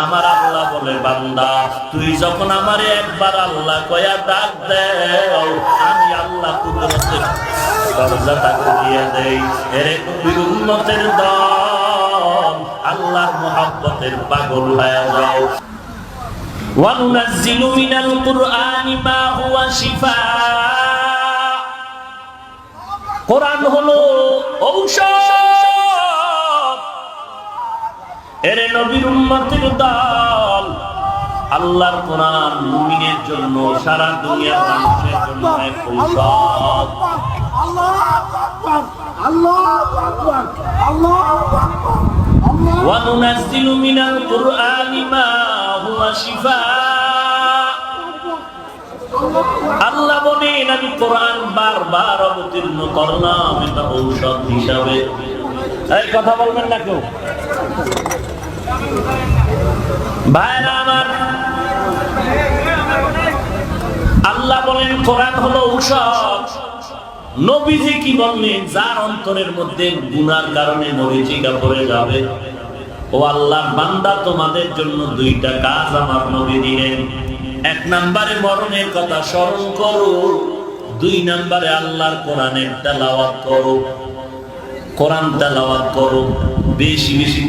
আমার আল্লাহ বলে বান্দা তুই যখন আমারে একবার আল্লাহ কয়া ডাক দেও আমি আল্লাহ কুদরতের দরজাটা খুলিয়ে দেই। এরে নবীর উম্মতের দল আল্লাহর মুহাব্বতের পাগল হয়ে যাও। وَنُنَزِّلُ مِنَ الْقُرْآنِ مَا هُوَ شِفَاءٌ কোরআন হলো ঔষধ। এরে নবীর উম্মতের দল আল্লাহর কোরআন মুমিনের জন্য সারা দুনিয়ার মানুষের জন্য এক ঔষধ। আল্লাহু আকবার আল্লাহু আকবার আল্লাহু আকবার। وَنُنَزِّلُ مِنَ الْقُرْآنِ مَا هُوَ شِفَاءٌ আল্লাহ বলেন আমি কোরআন বারবার অবতীর্ণ করলাম এটা ঔষধ হিসাবে। এই কথা বলবেন না কেউ ভাইরা আমার। আল্লাহ বলেন কোরআন হলো ঔষধ। নবীজি কি বললেন যার অন্তরের মধ্যে গুনার কারণে মরিচিকা পড়ে যাবে ও আল্লাহর বান্দা তোমাদের জন্য দুইটা কাজ আমার নবী দিলেন। এক নম্বরে মরণের কথা স্মরণ করো, দুই নম্বরে আল্লাহর কোরআনের তেলাওয়াত করো। কোরআন তেলাওয়াত করো বেশি বেশি।